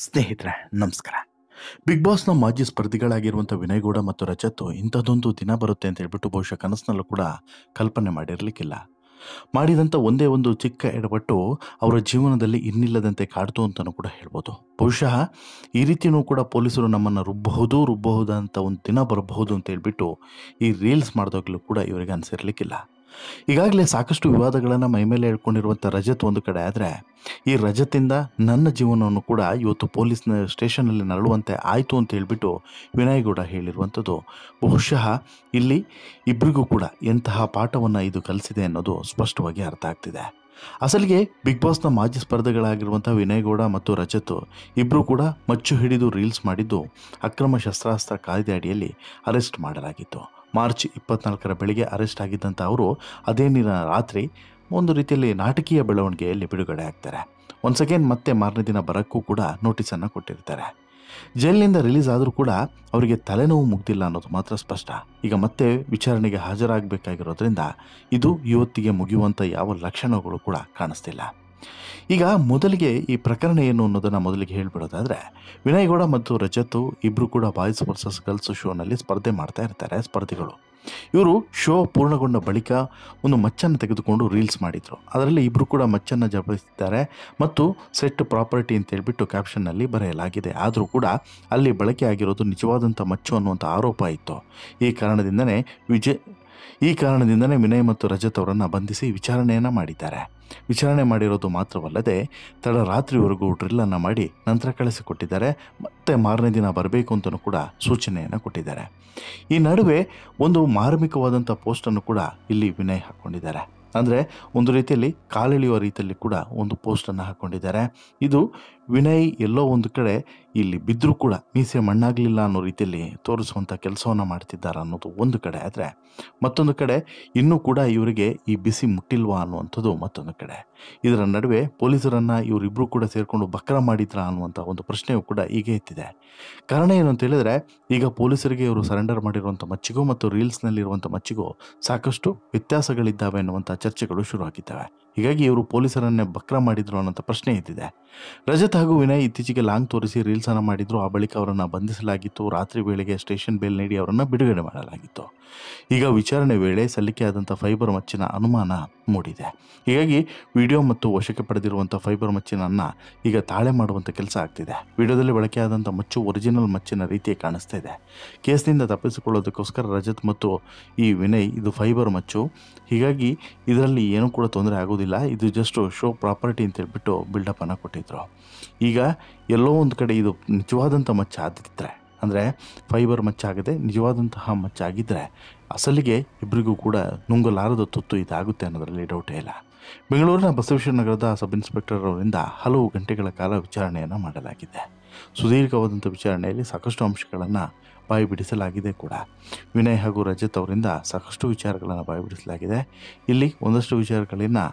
ಸ್ನೇಹಿತರೆ ನಮಸ್ಕಾರ. ಬಿಗ್ ಬಾಸ್ನ ಮಾಜಿ ಸ್ಪರ್ಧಿಗಳಾಗಿರುವಂಥ ವಿನಯ್ ಗೌಡ ಮತ್ತು ರಜತ್ ಇಂಥದ್ದೊಂದು ದಿನ ಬರುತ್ತೆ ಅಂತ ಹೇಳ್ಬಿಟ್ಟು ಬಹುಶಃ ಕನಸಿನಲ್ಲೂ ಕೂಡ ಕಲ್ಪನೆ ಮಾಡಿರಲಿಕ್ಕಿಲ್ಲ. ಮಾಡಿದಂಥ ಒಂದೇ ಒಂದು ಚಿಕ್ಕ ಎಡವಟ್ಟು ಅವರ ಜೀವನದಲ್ಲಿ ಇನ್ನಿಲ್ಲದಂತೆ ಕಾಡ್ತು ಅಂತಲೂ ಕೂಡ ಹೇಳ್ಬೋದು. ಬಹುಶಃ ಈ ರೀತಿಯೂ ಕೂಡ ಪೊಲೀಸರು ನಮ್ಮನ್ನು ರುಬ್ಬಬಹುದು ಅಂತ ಒಂದು ದಿನ ಬರಬಹುದು ಅಂತ ಹೇಳ್ಬಿಟ್ಟು ಈ ರೀಲ್ಸ್ ಮಾಡಿದಾಗಲೂ ಕೂಡ ಇವರಿಗೆ ಅನಿಸಿರ್ಲಿಕ್ಕಿಲ್ಲ. ಈಗಾಗಲೇ ಸಾಕಷ್ಟು ವಿವಾದಗಳನ್ನು ಮೈಮೇಲೆ ಹೇಳ್ಕೊಂಡಿರುವಂಥ ರಜತ್ ಒಂದು ಕಡೆ ಆದರೆ, ಈ ರಜತಿಂದ ನನ್ನ ಜೀವನವನ್ನು ಕೂಡ ಇವತ್ತು ಪೊಲೀಸ್ನ ಸ್ಟೇಷನಲ್ಲಿ ನರಳುವಂತೆ ಆಯಿತು ಅಂತ ಹೇಳ್ಬಿಟ್ಟು ವಿನಯ್ ಗೌಡ ಹೇಳಿರುವಂಥದ್ದು ಬಹುಶಃ ಇಲ್ಲಿ ಇಬ್ಬರಿಗೂ ಕೂಡ ಎಂತಹ ಪಾಠವನ್ನು ಇದು ಕಲಿಸಿದೆ ಅನ್ನೋದು ಸ್ಪಷ್ಟವಾಗಿ ಅರ್ಥ ಆಗ್ತಿದೆ. ಅಸಲಿಗೆ ಬಿಗ್ ಬಾಸ್ನ ಮಾಜಿ ಸ್ಪರ್ಧೆಗಳಾಗಿರುವಂಥ ವಿನಯ್ ಗೌಡ ಮತ್ತು ರಜತ್ ಇಬ್ಬರು ಕೂಡ ಮಚ್ಚು ಹಿಡಿದು ರೀಲ್ಸ್ ಮಾಡಿದ್ದು ಅಕ್ರಮ ಶಸ್ತ್ರಾಸ್ತ್ರ ಕಾಯ್ದೆ ಅಡಿಯಲ್ಲಿ ಅರೆಸ್ಟ್ ಮಾಡಲಾಗಿತ್ತು. ಮಾರ್ಚ್ 24ರ ಬೆಳಿಗ್ಗೆ ಅರೆಸ್ಟ್ ಆಗಿದ್ದಂಥ ಅವರು ಅದೇ ರಾತ್ರಿ ಒಂದು ರೀತಿಯಲ್ಲಿ ನಾಟಕೀಯ ಬೆಳವಣಿಗೆಯಲ್ಲಿ ಬಿಡುಗಡೆ ಆಗ್ತಾರೆ. ಒನ್ಸ್ ಅಗೇನ್ ಮತ್ತೆ ಮಾರನೇ ದಿನ ಬರೋಕ್ಕೂ ಕೂಡ ನೋಟಿಸನ್ನು ಕೊಟ್ಟಿರ್ತಾರೆ. ಜೈಲಿನಿಂದ ರಿಲೀಸ್ ಆದರೂ ಕೂಡ ಅವರಿಗೆ ತಲೆನೋವು ಮುಗ್ದಿಲ್ಲ ಅನ್ನೋದು ಮಾತ್ರ ಸ್ಪಷ್ಟ. ಈಗ ಮತ್ತೆ ವಿಚಾರಣೆಗೆ ಹಾಜರಾಗಬೇಕಾಗಿರೋದ್ರಿಂದ ಇದು ಇವತ್ತಿಗೆ ಮುಗಿಯುವಂಥ ಯಾವ ಲಕ್ಷಣಗಳು ಕೂಡ ಕಾಣಿಸ್ತಿಲ್ಲ. ಈಗ ಮೊದಲಿಗೆ ಈ ಪ್ರಕರಣ ಏನು ಅನ್ನೋದನ್ನು ಮೊದಲಿಗೆ ಹೇಳಿಬಿಡೋದಾದರೆ, ವಿನಯ್ ಗೌಡ ಮತ್ತು ರಜತ್ ಇಬ್ಬರು ಕೂಡ ಬಾಯ್ಸ್ ವರ್ಸಸ್ ಗರ್ಲ್ಸ್ ಶೋನಲ್ಲಿ ಸ್ಪರ್ಧೆ ಮಾಡ್ತಾ ಇರ್ತಾರೆ ಸ್ಪರ್ಧಿಗಳು. ಇವರು ಶೋ ಪೂರ್ಣಗೊಂಡ ಬಳಿಕ ಒಂದು ಮಚ್ಚನ್ನು ತೆಗೆದುಕೊಂಡು ರೀಲ್ಸ್ ಮಾಡಿದರು. ಅದರಲ್ಲಿ ಇಬ್ಬರು ಕೂಡ ಮಚ್ಚನ್ನು ಜಪಿಸಿದ್ದಾರೆ ಮತ್ತು ಸೆಟ್ ಪ್ರಾಪರ್ಟಿ ಅಂತ ಹೇಳ್ಬಿಟ್ಟು ಕ್ಯಾಪ್ಷನ್ನಲ್ಲಿ ಬರೆಯಲಾಗಿದೆ. ಆದರೂ ಕೂಡ ಅಲ್ಲಿ ಬಳಕೆ ಆಗಿರೋದು ನಿಜವಾದಂಥ ಮಚ್ಚು ಅನ್ನುವಂಥ ಆರೋಪ ಇತ್ತು. ಈ ಕಾರಣದಿಂದನೇ ವಿನಯ್ ಮತ್ತು ರಜತ್ ಅವರನ್ನು ಬಂಧಿಸಿ ವಿಚಾರಣೆಯನ್ನು ಮಾಡಿದ್ದಾರೆ. ವಿಚಾರಣೆ ಮಾಡಿರೋದು ಮಾತ್ರವಲ್ಲದೆ ತಡರಾತ್ರಿವರೆಗೂ ಡ್ರಿಲ್ಲನ್ನು ಮಾಡಿ ನಂತರ ಕಳಿಸಿಕೊಟ್ಟಿದ್ದಾರೆ. ಮತ್ತೆ ಮಾರನೇ ದಿನ ಬರಬೇಕು ಅಂತಲೂ ಕೂಡ ಸೂಚನೆಯನ್ನು ಕೊಟ್ಟಿದ್ದಾರೆ. ಈ ನಡುವೆ ಒಂದು ಮಾರ್ಮಿಕವಾದಂಥ ಪೋಸ್ಟನ್ನು ಕೂಡ ಇಲ್ಲಿ ವಿನಯ್ ಹಾಕ್ಕೊಂಡಿದ್ದಾರೆ. ಅಂದರೆ ಒಂದು ರೀತಿಯಲ್ಲಿ ಕಾಲೆಳೆಯುವ ರೀತಿಯಲ್ಲಿ ಕೂಡ ಒಂದು ಪೋಸ್ಟನ್ನು ಹಾಕ್ಕೊಂಡಿದ್ದಾರೆ. ಇದು ವಿನಯ್ ಎಲ್ಲೋ ಒಂದು ಕಡೆ ಇಲ್ಲಿ ಬಿದ್ದರೂ ಕೂಡ ಮೀಸೆ ಮಣ್ಣಾಗಲಿಲ್ಲ ಅನ್ನೋ ರೀತಿಯಲ್ಲಿ ತೋರಿಸುವಂಥ ಕೆಲಸವನ್ನು ಮಾಡ್ತಿದ್ದಾರೆ ಅನ್ನೋದು ಒಂದು ಕಡೆ ಆದರೆ, ಮತ್ತೊಂದು ಕಡೆ ಇನ್ನೂ ಕೂಡ ಇವರಿಗೆ ಈ ಬಿಸಿ ಮುಟ್ಟಿಲ್ವಾ ಅನ್ನುವಂಥದ್ದು ಮತ್ತೊಂದು ಕಡೆ. ಇದರ ನಡುವೆ ಪೊಲೀಸರನ್ನು ಇವರಿಬ್ಬರು ಕೂಡ ಸೇರಿಕೊಂಡು ಬಕ್ರ ಮಾಡಿದ್ರಾ ಅನ್ನುವಂಥ ಒಂದು ಪ್ರಶ್ನೆಯೂ ಕೂಡ ಈಗ ಎತ್ತಿದೆ. ಕಾರಣ ಏನು ಅಂತ ಹೇಳಿದರೆ, ಈಗ ಪೊಲೀಸರಿಗೆ ಇವರು ಸರೆಂಡರ್ ಮಾಡಿರುವಂಥ ಮಚ್ಚಿಗೂ ಮತ್ತು ರೀಲ್ಸ್ನಲ್ಲಿರುವಂಥ ಮಚ್ಚಿಗೂ ಸಾಕಷ್ಟು ವ್ಯತ್ಯಾಸಗಳಿದ್ದಾವೆ ಅನ್ನುವಂಥ ಚರ್ಚೆಗಳು ಶುರುವಾಗಿದ್ದಾವೆ. ಹೀಗಾಗಿ ಇವರು ಪೊಲೀಸರನ್ನೇ ಬಕ್ರ ಮಾಡಿದ್ರು ಅನ್ನೋಂಥ ಪ್ರಶ್ನೆ ಇದ್ದಿದೆ. ರಜತ್ ಹಾಗೂ ವಿನಯ್ ಇತ್ತೀಚೆಗೆ ಲಾಂಗ್ ತೋರಿಸಿ ರೀಲ್ಸನ್ನು ಮಾಡಿದ್ರು. ಆ ಬಳಿಕ ಅವರನ್ನು ಬಂಧಿಸಲಾಗಿತ್ತು. ರಾತ್ರಿ ವೇಳೆಗೆ ಸ್ಟೇಷನ್ ಬೇಲ್ ನೀಡಿ ಅವರನ್ನು ಬಿಡುಗಡೆ ಮಾಡಲಾಗಿತ್ತು. ಈಗ ವಿಚಾರಣೆ ವೇಳೆ ಸಲ್ಲಿಕೆಯಾದಂಥ ಫೈಬರ್ ಮಚ್ಚಿನ ಅನುಮಾನ ಮೂಡಿದೆ. ಹೀಗಾಗಿ ವಿಡಿಯೋ ಮತ್ತು ವಶಕ್ಕೆ ಪಡೆದಿರುವಂಥ ಫೈಬರ್ ಮಚ್ಚಿನನ್ನು ಈಗ ತಾಳೆ ಮಾಡುವಂಥ ಕೆಲಸ ಆಗ್ತಿದೆ. ವಿಡಿಯೋದಲ್ಲಿ ಬಳಕೆಯಾದಂಥ ಮಚ್ಚು ಒರಿಜಿನಲ್ ಮಚ್ಚಿನ ರೀತಿಯೇ ಕಾಣಿಸ್ತಾ ಇದೆ. ಕೇಸ್ನಿಂದ ತಪ್ಪಿಸಿಕೊಳ್ಳೋದಕ್ಕೋಸ್ಕರ ರಜತ್ ಮತ್ತು ಈ ವಿನಯ್ ಇದು ಫೈಬರ್ ಮಚ್ಚು, ಹೀಗಾಗಿ ಇದರಲ್ಲಿ ಏನೂ ಕೂಡ ತೊಂದರೆ ಆಗೋದಿಲ್ಲ, ಇದು ಜಸ್ಟ್ ಶೋ ಪ್ರಾಪರ್ಟಿ ಅಂತ ಹೇಳ್ಬಿಟ್ಟು ಬಿಲ್ಡಪ್ಪನ್ನು ಕೊಟ್ಟಿದ್ರು. ಈಗ ಎಲ್ಲೋ ಒಂದು ಕಡೆ ಇದು ನಿಜವಾದಂಥ ಮಚ್ಚ ಆದಿದ್ದರೆ, ಅಂದರೆ ಫೈಬರ್ ಮಚ್ಚಾಗದೆ ನಿಜವಾದಂತಹ ಮಚ್ಚಾಗಿದ್ದರೆ ಅಸಲಿಗೆ ಇಬ್ಬರಿಗೂ ಕೂಡ ನುಂಗಲಾರದ ತುತ್ತು ಇದಾಗುತ್ತೆ ಅನ್ನೋದರಲ್ಲಿ ಡೌಟೇ ಇಲ್ಲ. ಬೆಂಗಳೂರಿನ ಬಸವೇಶ್ವರ ನಗರದ ಸಬ್ ಇನ್ಸ್ಪೆಕ್ಟರ್ ಅವರಿಂದ ಹಲವು ಗಂಟೆಗಳ ಕಾಲ ವಿಚಾರಣೆಯನ್ನು ಮಾಡಲಾಗಿದೆ. ಸುದೀರ್ಘವಾದಂಥ ವಿಚಾರಣೆಯಲ್ಲಿ ಸಾಕಷ್ಟು ಅಂಶಗಳನ್ನು ಬಾಯಿಬಿಡಿಸಲಾಗಿದೆ ಕೂಡ. ವಿನಯ್ ಹಾಗೂ ರಜತ್ ಅವರಿಂದ ಸಾಕಷ್ಟು ವಿಚಾರಗಳನ್ನು ಬಾಯಿಬಿಡಿಸಲಾಗಿದೆ. ಇಲ್ಲಿ ಒಂದಷ್ಟು ವಿಚಾರಗಳನ್ನು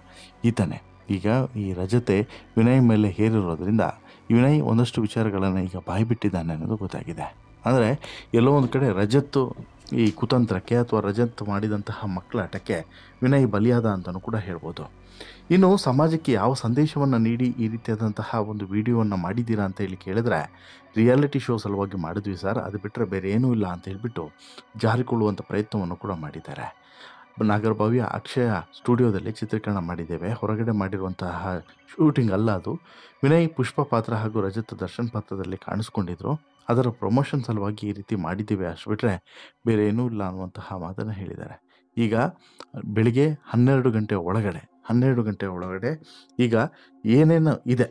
ಈತನೇ ಈಗ ಈ ರಜತೆ ವಿನಯ್ ಮೇಲೆ ಹೇರಿರೋದ್ರಿಂದ ವಿನಯ್ ಒಂದಷ್ಟು ವಿಚಾರಗಳನ್ನು ಈಗ ಬಾಯಿಬಿಟ್ಟಿದ್ದಾನೆ ಅನ್ನೋದು ಗೊತ್ತಾಗಿದೆ. ಅಂದರೆ ಎಲ್ಲೋ ಒಂದು ಕಡೆ ರಜತ್ತು ಈ ಕುತಂತ್ರಕ್ಕೆ ಅಥವಾ ರಜತ್ ಮಾಡಿದಂತಹ ಮಕ್ಕಳಾಟಕ್ಕೆ ವಿನಯ್ ಬಲಿಯಾದ ಅಂತಲೂ ಕೂಡ ಹೇಳ್ಬೋದು. ಇನ್ನು ಸಮಾಜಕ್ಕೆ ಯಾವ ಸಂದೇಶವನ್ನು ನೀಡಿ ಈ ರೀತಿಯಾದಂತಹ ಒಂದು ವಿಡಿಯೋವನ್ನು ಮಾಡಿದ್ದೀರಾ ಅಂತ ಹೇಳಿ ಕೇಳಿದ್ರೆ, ರಿಯಾಲಿಟಿ ಶೋ ಸಲುವಾಗಿ ಮಾಡಿದ್ವಿ ಸರ್, ಅದು ಬಿಟ್ಟರೆ ಬೇರೆ ಏನೂ ಇಲ್ಲ ಅಂತ ಹೇಳಿಬಿಟ್ಟು ಜಾರಿಕೊಳ್ಳುವಂಥ ಪ್ರಯತ್ನವನ್ನು ಕೂಡ ಮಾಡಿದ್ದಾರೆ. ನಾಗರಭಾವಿಯ ಅಕ್ಷಯ ಸ್ಟುಡಿಯೋದಲ್ಲಿ ಚಿತ್ರೀಕರಣ ಮಾಡಿದ್ದೇವೆ, ಹೊರಗಡೆ ಮಾಡಿರುವಂತಹ ಶೂಟಿಂಗ್ ಅಲ್ಲ ಅದು. ವಿನಯ್ ಪುಷ್ಪ ಪಾತ್ರ ಹಾಗೂ ರಜತ್ ದರ್ಶನ್ ಪಾತ್ರದಲ್ಲಿ ಕಾಣಿಸ್ಕೊಂಡಿದ್ರು. ಅದರ ಪ್ರಮೋಷನ್ ಸಲುವಾಗಿ ಈ ರೀತಿ ಮಾಡಿದ್ದೀವಿ, ಅಷ್ಟು ಬಿಟ್ಟರೆ ಬೇರೆ ಏನೂ ಇಲ್ಲ ಅನ್ನುವಂತಹ ಮಾತನ್ನು ಹೇಳಿದ್ದಾರೆ. ಈಗ ಬೆಳಿಗ್ಗೆ 12 ಗಂಟೆ ಒಳಗಡೆ ಈಗ ಏನೇನು ಇದೆ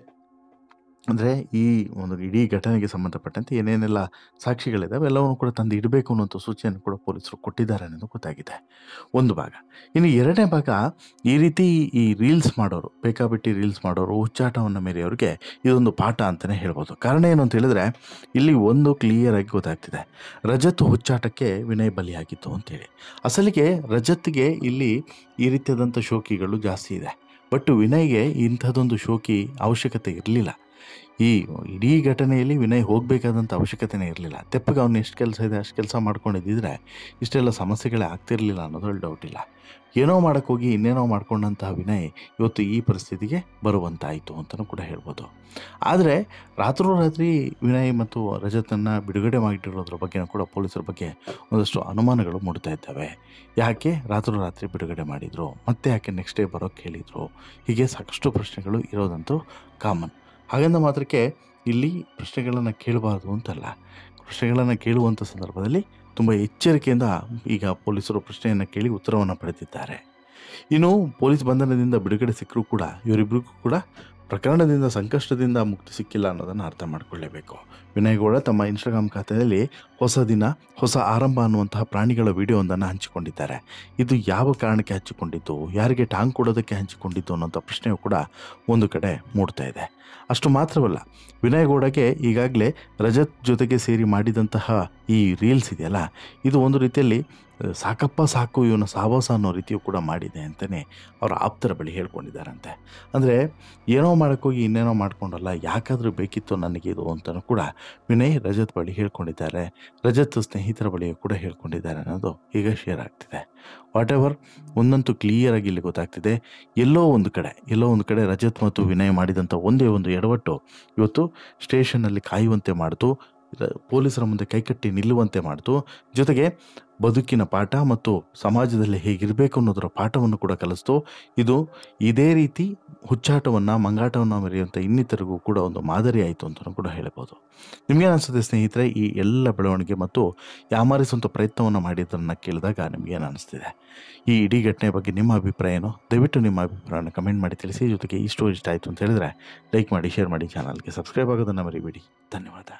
ಅಂದರೆ ಈ ಒಂದು ಇಡೀ ಘಟನೆಗೆ ಸಂಬಂಧಪಟ್ಟಂತೆ ಏನೇನೆಲ್ಲ ಸಾಕ್ಷಿಗಳಿದ್ದಾವೆ ಎಲ್ಲವನ್ನು ಕೂಡ ತಂದು ಇಡಬೇಕು ಅನ್ನೋಂಥ ಸೂಚನೆಯನ್ನು ಕೂಡ ಪೊಲೀಸರು ಕೊಟ್ಟಿದ್ದಾರೆ ಅನ್ನೋದು ಗೊತ್ತಾಗಿದೆ, ಒಂದು ಭಾಗ. ಇನ್ನು ಎರಡನೇ ಭಾಗ, ಈ ರೀತಿ ಈ ರೀಲ್ಸ್ ಮಾಡೋರು, ಬೇಕಾಬಿಟ್ಟಿ ರೀಲ್ಸ್ ಮಾಡೋರು, ಹುಚ್ಚಾಟವನ್ನು ಮೇರೆಯವ್ರಿಗೆ ಇದೊಂದು ಪಾಠ ಅಂತಲೇ ಹೇಳ್ಬೋದು. ಕಾರಣ ಏನು ಅಂತ ಹೇಳಿದ್ರೆ, ಇಲ್ಲಿ ಒಂದು ಕ್ಲಿಯರಾಗಿ ಗೊತ್ತಾಗ್ತಿದೆ, ರಜತ್ ಹುಚ್ಚಾಟಕ್ಕೆ ವಿನಯ್ ಬಲಿಯಾಗಿತ್ತು ಅಂತೇಳಿ. ಅಸಲಿಗೆ ರಜತ್ಗೆ ಇಲ್ಲಿ ಈ ರೀತಿಯಾದಂಥ ಶೋಕಿಗಳು ಜಾಸ್ತಿ ಇದೆ, ಬಟ್ ವಿನಯ್ಗೆ ಇಂಥದ್ದೊಂದು ಶೋಕಿ ಅವಶ್ಯಕತೆ ಇರಲಿಲ್ಲ. ಈ ಇಡೀ ಘಟನೆಯಲ್ಲಿ ವಿನಯ್ ಹೋಗಬೇಕಾದಂಥ ಅವಶ್ಯಕತೆನೇ ಇರಲಿಲ್ಲ. ತೆಪ್ಪಗೆ ಅವ್ನು ಎಷ್ಟು ಕೆಲಸ ಇದೆ ಅಷ್ಟು ಕೆಲಸ ಮಾಡ್ಕೊಂಡಿದ್ದಿದ್ರೆ ಇಷ್ಟೆಲ್ಲ ಸಮಸ್ಯೆಗಳೇ ಆಗ್ತಿರಲಿಲ್ಲ ಅನ್ನೋದ್ರಲ್ಲಿ ಡೌಟ್ ಇಲ್ಲ. ಏನೋ ಮಾಡೋಕ್ಕೋಗಿ ಇನ್ನೇನೋ ಮಾಡ್ಕೊಂಡಂತಹ ವಿನಯ್ ಇವತ್ತು ಈ ಪರಿಸ್ಥಿತಿಗೆ ಬರುವಂತಾಯಿತು ಅಂತಲೂ ಕೂಡ ಹೇಳ್ಬೋದು. ಆದರೆ ರಾತ್ರೋರಾತ್ರಿ ವಿನಯ್ ಮತ್ತು ರಜತನ್ನು ಬಿಡುಗಡೆ ಮಾಡಿಟ್ಟಿರೋದ್ರ ಬಗ್ಗೆನೂ ಕೂಡ ಪೊಲೀಸರ ಬಗ್ಗೆ ಒಂದಷ್ಟು ಅನುಮಾನಗಳು ಮೂಡ್ತಾ ಇದ್ದಾವೆ. ಯಾಕೆ ರಾತ್ರೋರಾತ್ರಿ ಬಿಡುಗಡೆ ಮಾಡಿದರು, ಮತ್ತೆ ಯಾಕೆ ನೆಕ್ಸ್ಟ್ ಡೇ ಬರೋಕ್ಕೆ ಹೇಳಿದರು, ಹೀಗೆ ಸಾಕಷ್ಟು ಪ್ರಶ್ನೆಗಳು ಇರೋದಂತೂ ಕಾಮನ್. ಹಾಗಂದ ಮಾತ್ರಕ್ಕೆ ಇಲ್ಲಿ ಪ್ರಶ್ನೆಗಳನ್ನು ಕೇಳಬಾರ್ದು ಅಂತಲ್ಲ. ಪ್ರಶ್ನೆಗಳನ್ನು ಕೇಳುವಂಥ ಸಂದರ್ಭದಲ್ಲಿ ತುಂಬ ಎಚ್ಚರಿಕೆಯಿಂದ ಈಗ ಪೊಲೀಸರು ಪ್ರಶ್ನೆಯನ್ನು ಕೇಳಿ ಉತ್ತರವನ್ನು ಪಡೆದಿದ್ದಾರೆ. ಇನ್ನು ಪೊಲೀಸ್ ಬಂಧನದಿಂದ ಬಿಡುಗಡೆ ಸಿಕ್ಕರೂ ಕೂಡ ಇವರಿಬ್ಬರಿಗೂ ಕೂಡ ಪ್ರಕರಣದಿಂದ ಸಂಕಷ್ಟದಿಂದ ಮುಕ್ತಿ ಸಿಕ್ಕಿಲ್ಲ ಅನ್ನೋದನ್ನು ಅರ್ಥ ಮಾಡಿಕೊಳ್ಳೇಬೇಕು. ವಿನಯ್ ಗೌಡ ತಮ್ಮ ಇನ್ಸ್ಟಾಗ್ರಾಮ್ ಖಾತೆಯಲ್ಲಿ ಹೊಸ ದಿನ ಹೊಸ ಆರಂಭ ಅನ್ನುವಂತಹ ಪ್ರಾಣಿಗಳ ವಿಡಿಯೋವೊಂದನ್ನು ಹಂಚಿಕೊಂಡಿದ್ದಾರೆ. ಇದು ಯಾವ ಕಾರಣಕ್ಕೆ ಹಂಚಿಕೊಂಡಿದ್ದು, ಯಾರಿಗೆ ಟಾಂಗ್ ಕೊಡೋದಕ್ಕೆ ಹಂಚಿಕೊಂಡಿದ್ದು ಅನ್ನೋಂಥ ಪ್ರಶ್ನೆಯೂ ಕೂಡ ಒಂದು ಕಡೆ ಮೂಡ್ತಾ ಇದೆ. ಅಷ್ಟು ಮಾತ್ರವಲ್ಲ, ವಿನಯ್ ಗೌಡಗೆ ಈಗಾಗಲೇ ರಜತ್ ಜೊತೆಗೆ ಸೇರಿ ಮಾಡಿದಂತಹ ಈ ರೀಲ್ಸ್ ಇದೆಯಲ್ಲ, ಇದು ಒಂದು ರೀತಿಯಲ್ಲಿ ಸಾಕಪ್ಪ ಸಾಕು ಇವನ ಸಹವಾಸ ಅನ್ನೋ ರೀತಿಯೂ ಕೂಡ ಮಾಡಿದೆ ಅಂತಲೇ ಅವರ ಆಪ್ತರ ಬಳಿ ಹೇಳ್ಕೊಂಡಿದ್ದಾರಂತೆ. ಅಂದರೆ ಏನೋ ಮಾಡೋಕ್ಕೋಗಿ ಇನ್ನೇನೋ ಮಾಡ್ಕೊಂಡಲ್ಲ, ಯಾಕಾದರೂ ಬೇಕಿತ್ತು ನನಗೆ ಇದು ಅಂತಲೂ ಕೂಡ ವಿನಯ್ ರಜತ್ ಬಳಿ ಹೇಳ್ಕೊಂಡಿದ್ದಾರೆ. ರಜತ್ ಸ್ನೇಹಿತರ ಬಳಿಯೂ ಕೂಡ ಹೇಳ್ಕೊಂಡಿದ್ದಾರೆ ಅನ್ನೋದು ಈಗ ಶೇರ್ ಆಗ್ತಿದೆ. ವಾಟ್ ಎವರ್, ಒಂದಂತೂ ಕ್ಲಿಯರಾಗಿ ಇಲ್ಲಿ ಗೊತ್ತಾಗ್ತಿದೆ, ಎಲ್ಲೋ ಒಂದು ಕಡೆ ರಜತ್ ಮತ್ತು ವಿನಯ್ ಮಾಡಿದಂಥ ಒಂದೇ ಒಂದು ಎಡವಟ್ಟು ಇವತ್ತು ಸ್ಟೇಷನ್ನಲ್ಲಿ ಕಾಯುವಂತೆ ಮಾಡಿತು, ಪೊಲೀಸರ ಮುಂದೆ ಕೈಕಟ್ಟಿ ನಿಲ್ಲುವಂತೆ ಮಾಡಿತು, ಜೊತೆಗೆ ಬದುಕಿನ ಪಾಠ ಮತ್ತು ಸಮಾಜದಲ್ಲಿ ಹೇಗಿರಬೇಕು ಅನ್ನೋದರ ಪಾಠವನ್ನು ಕೂಡ ಕಲಿಸ್ತು. ಇದು ಇದೇ ರೀತಿ ಹುಚ್ಚಾಟವನ್ನು ಮಂಗಾಟವನ್ನು ಮೆರೆಯುವಂಥ ಇನ್ನಿತರಿಗೂ ಕೂಡ ಒಂದು ಮಾದರಿ ಆಯಿತು ಅಂತಲೂ ಕೂಡ ಹೇಳ್ಬೋದು. ನಿಮಗೇನು ಅನಿಸುತ್ತೆ ಸ್ನೇಹಿತರೆ, ಈ ಎಲ್ಲ ಬೆಳವಣಿಗೆ ಮತ್ತು ಯಾಮಾರಿಸುವಂಥ ಪ್ರಯತ್ನವನ್ನು ಮಾಡಿದ್ದನ್ನು ಕೇಳಿದಾಗ ನಿಮಗೇನು ಅನಿಸ್ತಿದೆ? ಈ ಇಡೀ ಘಟನೆ ಬಗ್ಗೆ ನಿಮ್ಮ ಅಭಿಪ್ರಾಯ ಏನು? ದಯವಿಟ್ಟು ನಿಮ್ಮ ಅಭಿಪ್ರಾಯನ ಕಮೆಂಟ್ ಮಾಡಿ ತಿಳಿಸಿ. ಜೊತೆಗೆ ಈ ಸ್ಟೋರಿ ಇಷ್ಟ ಆಯಿತು ಅಂತ ಹೇಳಿದ್ರೆ ಲೈಕ್ ಮಾಡಿ, ಶೇರ್ ಮಾಡಿ, ಚಾನಲ್ಗೆ ಸಬ್ಸ್ಕ್ರೈಬ್ ಆಗೋದನ್ನು ಮರಿಬೇಡಿ. ಧನ್ಯವಾದ.